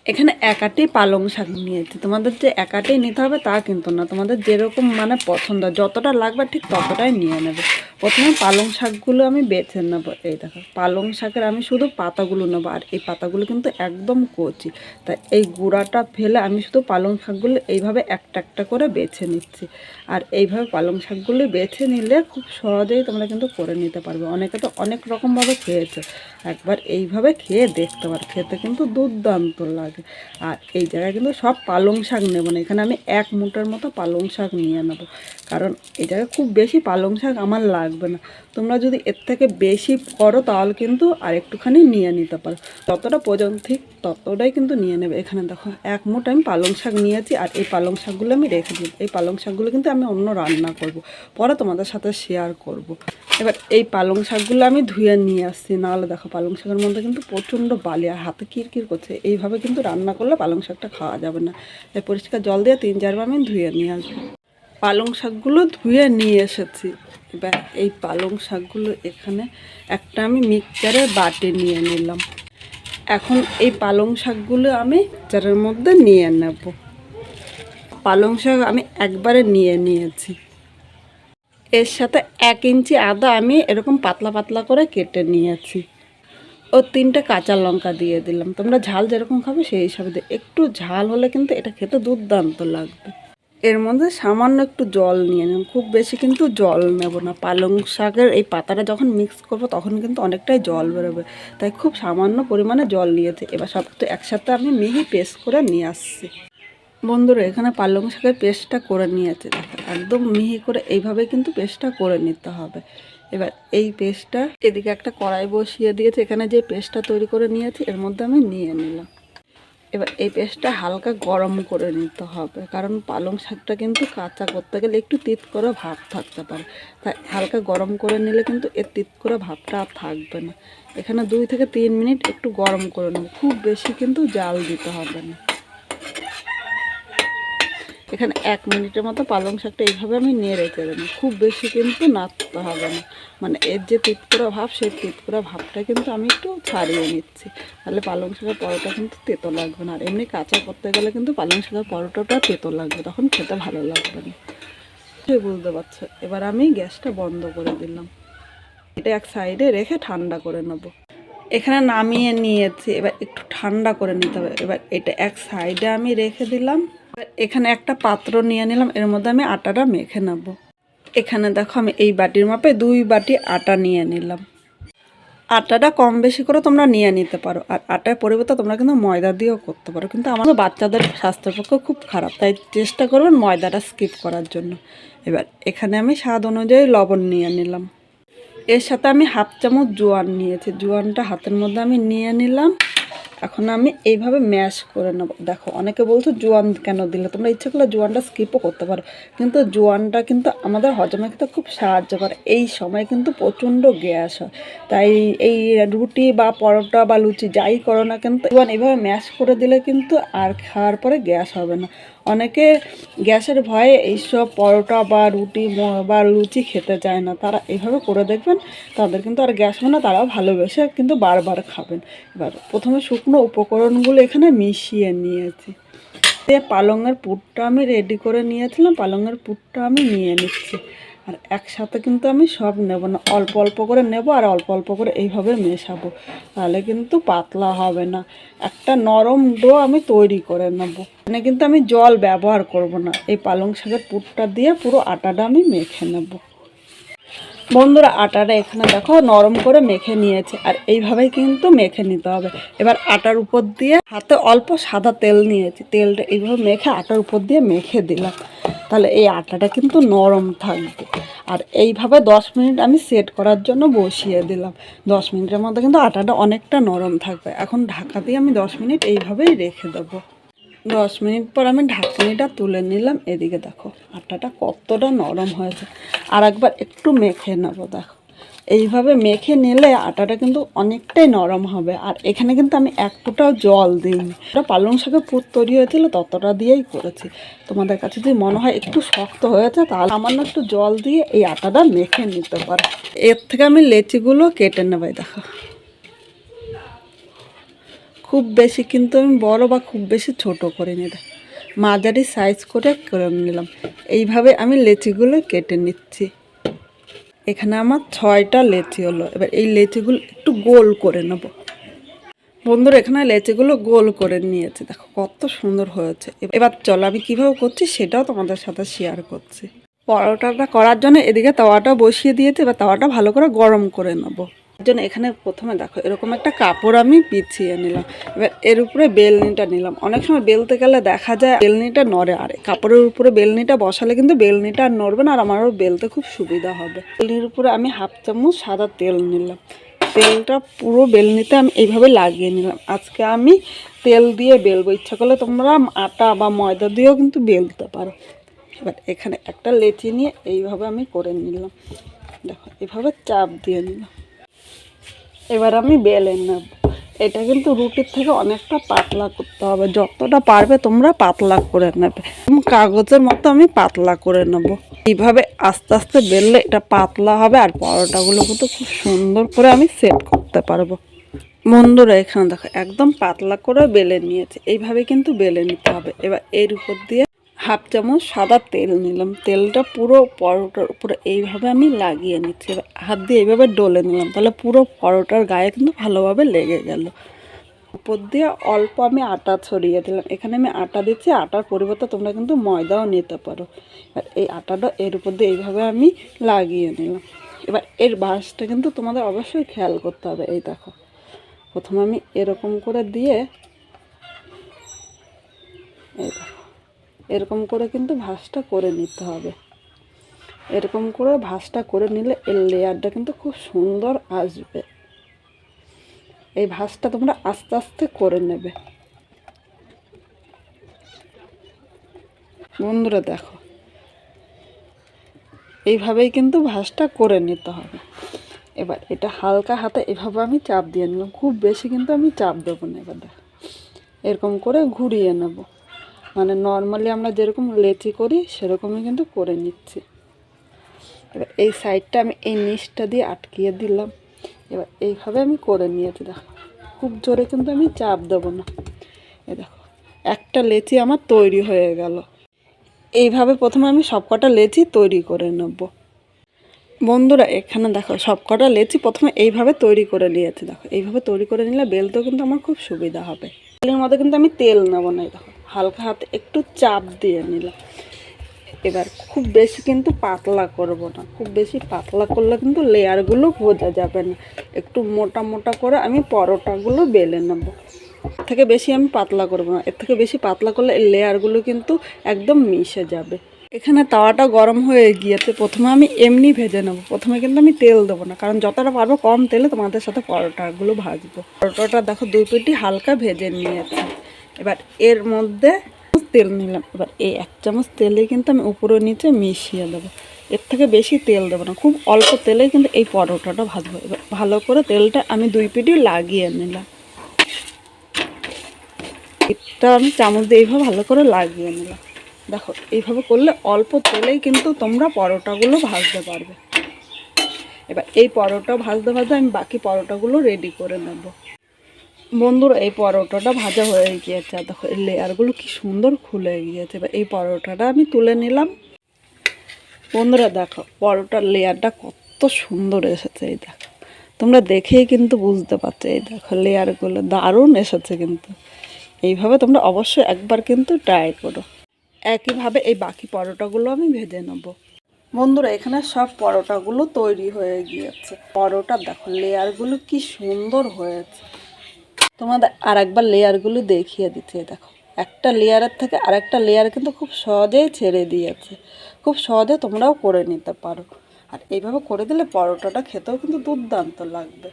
এখানে একাটি পালং শাক নিয়েছি। তোমাদের যে একাটি নিতে হবে তা কিন্তু না, তোমাদের যেরকম মানে পছন্দ যতটা লাগবে ঠিক ততটাই নিয়ে নেবে। প্রথমে পালং শাকগুলো আমি বেছে নেবো। এই দেখো পালং শাকের আমি শুধু পাতাগুলো নেবো, আর এই পাতাগুলো কিন্তু একদম কচি, তাই এই গুঁড়াটা ফেলে আমি শুধু পালং শাকগুলো এইভাবে একটা একটা করে বেছে নিচ্ছি। আর এইভাবে পালং শাকগুলো বেছে নিলে খুব সহজেই তোমরা কিন্তু করে নিতে পারবে। অনেকে তো অনেক রকমভাবে খেয়েছে, একবার এইভাবে খেয়ে দেখতে পারো, খেতে কিন্তু দুর্দান্ত লাগে। আর এই জায়গায় কিন্তু সব পালং শাক নেব না, এখানে আমি 1 মুঠের মতো পালং শাক নিয়ে নেব, কারণ এই জায়গায় খুব বেশি পালং শাক আমার লাগবে না। তোমরা যদি এর থেকে বেশি করো তাহলে কিন্তু আর একটুখানি নিয়ে নিতে পারো, যতটা প্রয়োজন ঠিক ততটাই কিন্তু নিয়ে নেবে। এখানে দেখো 1 মুঠ আমি পালং শাক নিয়েছি, আর এই পালং শাকগুলো আমি রেখে দিই। এই পালং শাকগুলো কিন্তু আমি অন্য রান্না করব, পরে তোমাদের সাথে শেয়ার করব। এবার এই পালং শাকগুলো আমি ধুয়ে নিয়ে আসছি, নাহলে দেখো পালং শাকের মধ্যে কিন্তু প্রচণ্ড বালি আর হাতে কিরকির করছে। এইভাবে কিন্তু রান্না করলে পালং শাকটা খাওয়া যাবে না, তাই পরিষ্কার জল দিয়ে 3-4 বার আমি ধুয়ে নিয়ে আসবো। পালং শাকগুলো ধুয়ে নিয়ে এসেছি। এবার এই পালং শাকগুলো এখানে একটা আমি মিক্সচারের বাটি নিয়ে নিলাম। এখন এই পালং শাকগুলো আমি মিক্সচারের মধ্যে নিয়ে নেব। পালং শাক আমি একবারে নিয়ে নিয়েছি। এর সাথে 1 ইঞ্চি আদা আমি এরকম পাতলা পাতলা করে কেটে নিয়েছি। ও 3টে কাঁচা লঙ্কা দিয়ে দিলাম। তোমরা ঝাল যেরকম খাবে সেই হিসাবে দিয়ে, একটু ঝাল হলে কিন্তু এটা খেতে দুর্দান্ত লাগবে। এর মধ্যে সামান্য একটু জল নিয়ে নিলাম, খুব বেশি কিন্তু জল নেব না। পালং শাকের এই পাতাটা যখন মিক্স করবো তখন কিন্তু অনেকটাই জল বেরোবে, তাই খুব সামান্য পরিমাণে জল নিয়েছি। এবার সব কিছু একসাথে আমি মিহি পেস্ট করে নিয়ে আসছি। বন্ধুরা এখানে পালং শাকের পেস্টটা করে নিয়েছে, দেখো একদম মিহি করে এইভাবে কিন্তু পেস্টটা করে নিতে হবে। এবার এই পেস্টটা এদিকে একটা কড়াই বসিয়ে দিয়েছে, এখানে যে পেস্টটা তৈরি করে নিয়েছি এর মধ্যে আমি নিয়ে নিলাম। এবার এই পেস্টটা হালকা গরম করে নিতে হবে, কারণ পালং শাকটা কিন্তু কাঁচা করতে গেলে একটু তিত করে ভাব থাকতে পারে, তাই হালকা গরম করে নিলে কিন্তু এর তিত করে ভাবটা আর থাকবে না। এখানে 2 থেকে 3 মিনিট একটু গরম করে নেব, খুব বেশি কিন্তু জাল দিতে হবে না। এখানে 1 মিনিটের মতো পালং শাকটা এইভাবে আমি নিয়ে রেখে দেবো, খুব বেশি কিন্তু নাড়তে হবে না, মানে এর যে তিতকুড়া ভাব সেই তিতকুড়া ভাবটা কিন্তু আমি একটু ছাড়িয়ে নিচ্ছি, তাহলে পালং শাকের পরোটা কিন্তু তেতো লাগবে না। আর এমনি কাঁচা করতে গেলে কিন্তু পালং শাকের পরোটাটা তেতো লাগবে, তখন খেতে ভালো লাগবে না, সে বুঝতে পারছো। এবার আমি গ্যাসটা বন্ধ করে দিলাম, এটা এক সাইডে রেখে ঠান্ডা করে নেবো। এখানে নামিয়ে নিয়েছি, এবার একটু ঠান্ডা করে নিতে হবে। এবার এটা এক সাইডে আমি রেখে দিলাম। এখানে একটা পাত্র নিয়ে নিলাম, এর মধ্যে আমি আটাটা মেখে নেব। এখানে দেখো আমি এই বাটির মাপে 2 বাটি আটা নিয়ে নিলাম। আটাটা কম বেশি করে তোমরা নিয়ে নিতে পারো, আর আটার পরিবর্তে তোমরা কিন্তু ময়দা দিয়েও করতে পারো, কিন্তু আমাদের বাচ্চাদের স্বাস্থ্যের পক্ষে খুব খারাপ, তাই চেষ্টা করবেন ময়দাটা স্কিপ করার জন্য। এবার এখানে আমি স্বাদ অনুযায়ী লবণ নিয়ে নিলাম। এর সাথে আমি 1/2 চামচ জোয়ান নিয়েছি, জোয়ানটা হাতের মধ্যে আমি নিয়ে নিলাম। এখন আমি এইভাবে ম্যাশ করে নেব। দেখো অনেকে বলছো জোয়ান কেন দিলে, তোমরা ইচ্ছা করলে জোয়ানটা স্কিপও করতে পারো, কিন্তু জোয়ানটা কিন্তু আমাদের হজমে খেতে খুব সাহায্য করে। এই সময় কিন্তু প্রচণ্ড গ্যাস হয়, তাই এই রুটি বা পরোটা বা লুচি যাই করো না কিন্তু জোয়ান এইভাবে ম্যাশ করে দিলে কিন্তু আর খাওয়ার পরে গ্যাস হবে না। অনেকে গ্যাসের ভয়ে এইসব পরোটা বা রুটি বা লুচি খেতে চায় না, তারা এইভাবে করে দেখবেন, তাদের কিন্তু আর গ্যাস হবে না, তারাও ভালোবেসে কিন্তু বারবার খাবেন। এবার প্রথমে শুকনো উপকরণগুলো এখানে মিশিয়ে নিয়েছি, পালংয়ের পুরটা আমি রেডি করে নিয়েছিলাম, পালংয়ের পুরটা আমি নিয়ে নিচ্ছি। আর একসাথে কিন্তু আমি সব নেব না, অল্প অল্প করে নেব আর অল্প অল্প করে এইভাবে মেশাবো, তাহলে কিন্তু পাতলা হবে না। একটা নরম ডো আমি তৈরি করে নেব, এখানে কিন্তু আমি জল ব্যবহার করব না, এই পালং শাকের পুরটা দিয়ে পুরো আটাটা আমি মেখে নেব। বন্ধুরা আটাটা এখানে দেখো নরম করে মেখে নিয়েছে, আর এইভাবেই কিন্তু মেখে নিতে হবে। এবার আটার উপর দিয়ে হাতে অল্প সাদা তেল নিয়েছি, তেলটা এইভাবে মেখে আটার উপর দিয়ে মেখে দিলাম, তাহলে এই আটাটা কিন্তু নরম থাকবে। আর এইভাবে 10 মিনিট আমি সেট করার জন্য বসিয়ে দিলাম। 10 মিনিটের মধ্যে কিন্তু আটাটা অনেকটা নরম থাকবে। এখন ঢাকা দিয়ে আমি 10 মিনিট এইভাবেই রেখে দেবো। 10 মিনিট পর আমি ঢাকনিটা তুলে নিলাম। এদিকে দেখো আটাটা কতটা নরম হয়েছে, আর একবার একটু মেখে নেব। দেখো এইভাবে মেখে নিলে আটাটা কিন্তু অনেকটাই নরম হবে। আর এখানে কিন্তু আমি 1 ফোঁটাও জল দিইনি, এটা পালং শাকের পুর তৈরি হয়েছিল ততটা দিয়েই করেছি। তোমাদের কাছে যদি মনে হয় একটু শক্ত হয়েছে তাহলে সামান্য একটু জল দিয়ে এই আটাটা মেখে নিতে পারো। এর থেকে আমি লেচিগুলো কেটে নেব। দেখো খুব বেশি কিন্তু আমি বড় বা খুব বেশি ছোট করে নিই, মাঝারি সাইজ করে নিলাম। এইভাবে আমি লেচিগুলো কেটে নিচ্ছি। এখানে আমার 6টা লেচি হলো। এবার এই লেচিগুলো একটু গোল করে নেব। বন্ধুরা এখানে লেচিগুলো গোল করে নিয়েছি, দেখো কত সুন্দর হয়েছে। এবার চলো আমি কীভাবে করছি সেটাও তোমাদের সাথে শেয়ার করছি। পরোটাটা করার জন্য এদিকে তাওয়াটা বসিয়ে দিয়েছি। এবার তাওয়াটা ভালো করে গরম করে নেবো। এর জন্য এখানে প্রথমে দেখো এরকম একটা কাপড় আমি বিছিয়ে নিলাম। এবার এর উপরে বেলনিটা নিলাম। অনেক সময় বেলতে গেলে দেখা যায় বেলনিটা নড়ে, আর কাপড়ের উপরে বেলনিটা বসালে কিন্তু বেলনিটা আর নড়বে না, আর আমারও বেলতে খুব সুবিধা হবে। বেলনির উপরে আমি 1/2 চামচ সাদা তেল নিলাম। তেলটা পুরো বেলনিতে আমি এইভাবে লাগিয়ে নিলাম। আজকে আমি তেল দিয়ে বেলবো, ইচ্ছা করলে তোমরা আটা বা ময়দা দিয়েও কিন্তু বেলতে পারো। এবার এখানে একটা লেচি নিয়ে এইভাবে আমি করে নিলাম, দেখো এভাবে চাপ দিয়ে নিলাম। এবার আমি বেলে নেব। এটা কিন্তু রুটির থেকে অনেকটা পাতলা করতে হবে, যতটা পারবে তোমরা পাতলা করে নেবে। কাগজের মতো আমি পাতলা করে নেব। এইভাবে আস্তে আস্তে বেললে এটা পাতলা হবে, আর পরোটাগুলো কিন্তু খুব সুন্দর করে আমি সেট করতে পারবো। বন্ধুরা এখানে দেখো একদম পাতলা করে বেলে নিয়েছে, এইভাবে কিন্তু বেলে নিতে হবে। এবার এর উপর দিয়ে 1/2 চামচ সাদা তেল নিলাম। তেলটা পুরো পরোটার উপরে এইভাবে আমি লাগিয়ে নিচ্ছি। এবার হাত দিয়ে এইভাবে ডলে নিলাম, তাহলে পুরো পরোটার গায়ে কিন্তু ভালোভাবে লেগে গেল। উপর দিয়ে অল্প আমি আটা ছড়িয়ে দিলাম। এখানে আমি আটা দিচ্ছি, আটার পরিবর্তে তোমরা কিন্তু ময়দাও নিতে পারো। আর এই আটাটা এর উপর দিয়ে এইভাবে আমি লাগিয়ে নিলাম। এবার এর ভাঁজটা কিন্তু তোমাদের অবশ্যই খেয়াল করতে হবে। এই দেখো প্রথমে আমি এরকম করে দিয়ে, এই দেখো এরকম করে কিন্তু ভাঁজটা করে নিতে হবে। এরকম করে ভাঁজটা করে নিলে এর লেয়ারটা কিন্তু খুব সুন্দর আসবে। এই ভাঁজটা তোমরা আস্তে আস্তে করে নেবে। বন্ধুরা দেখো এইভাবেই কিন্তু ভাঁজটা করে নিতে হবে। এবার এটা হালকা হাতে এভাবে আমি চাপ দিয়ে নিলাম, খুব বেশি কিন্তু আমি চাপ দেবো না। এবার দেখো এরকম করে ঘুরিয়ে নেব, মানে নর্মালি আমরা যেরকম লেচি করি সেরকমই কিন্তু করে নিচ্ছি। এবার এই সাইডটা আমি এই নিচটা দিয়ে আটকিয়ে দিলাম। এবার এইভাবে আমি করে নিয়েছি। দেখো খুব জোরে কিন্তু আমি চাপ দেবো না। এই দেখো একটা লেচি আমার তৈরি হয়ে গেল। এইভাবে প্রথমে আমি সবকটা লেচি তৈরি করে নেব। বন্ধুরা এখানে দেখো সবকটা লেচি প্রথমে এইভাবে তৈরি করে নিয়েছি। দেখো এইভাবে তৈরি করে নিলে বেলতেও কিন্তু আমার খুব সুবিধা হবে। তেলের মধ্যে কিন্তু আমি তেল নেবো না। দেখো হালকা হাতে একটু চাপ দিয়ে নিলাম। এবার খুব বেশি কিন্তু পাতলা করব না, খুব বেশি পাতলা করলে কিন্তু লেয়ারগুলো বোঝা যাবে না। একটু মোটা মোটা করে আমি পরোটাগুলো বেলে নেব। এর থেকে বেশি আমি পাতলা করব না, এর থেকে বেশি পাতলা করলে এই লেয়ারগুলো কিন্তু একদম মিশে যাবে। এখানে তাওয়াটা গরম হয়ে গিয়েছে, প্রথমে আমি এমনি ভেজে নেব। প্রথমে কিন্তু আমি তেল দেবো না, কারণ যতটা পারবো কম তেলে তোমাদের সাথে পরোটাগুলো ভাজবো। পরোটাটা দেখো 2 পিঠই হালকা ভেজে নিয়েছি। এবার এর মধ্যে তেল নিলাম। এবার এই 1 চামচ তেলে কিন্তু আমি উপরে নিচে মিশিয়ে দেবো। এর থেকে বেশি তেল দেবো না, খুব অল্প তেলেই কিন্তু এই পরোটাটা ভাজবো। এবার ভালো করে তেলটা আমি 2 পিঠই লাগিয়ে নিলাম। এটা আমি চামচ দিয়ে এইভাবে ভালো করে লাগিয়ে নিলাম। দেখো এইভাবে করলে অল্প তেলেই কিন্তু তোমরা পরোটাগুলো ভাজতে পারবে। এবার এই পরোটা ভাজতে ভাজতে আমি বাকি পরোটাগুলো রেডি করে নেব। বন্ধুরা এই পরোটাটা ভাজা হয়ে গিয়েছে, দেখো এই লেয়ারগুলো কি সুন্দর খুলে গিয়েছে। এবার এই পরোটাটা আমি তুলে নিলাম। বন্ধুরা দেখো পরোটার লেয়ারটা কত সুন্দর এসেছে। এই দেখো তোমরা দেখেই কিন্তু বুঝতে পারছো। এই দেখো লেয়ারগুলো দারুণ এসেছে কিন্তু। এইভাবে তোমরা অবশ্যই একবার কিন্তু ট্রাই করো। একইভাবে এই বাকি পরোটাগুলো আমি ভেজে নেব। বন্ধুরা এখানে সব পরোটাগুলো তৈরি হয়ে গিয়েছে। পরোটা দেখো লেয়ারগুলো কি সুন্দর হয়েছে। তোমাদের আর একবার লেয়ারগুলো দেখিয়ে দিচ্ছি। দেখো একটা লেয়ারের থেকে আরেকটা লেয়ার কিন্তু খুব সহজেই ছেড়ে দিয়েছে। খুব সহজে তোমরাও করে নিতে পারো। আর এইভাবে করে দিলে পরোটাটা খেতেও কিন্তু দুর্দান্ত লাগবে।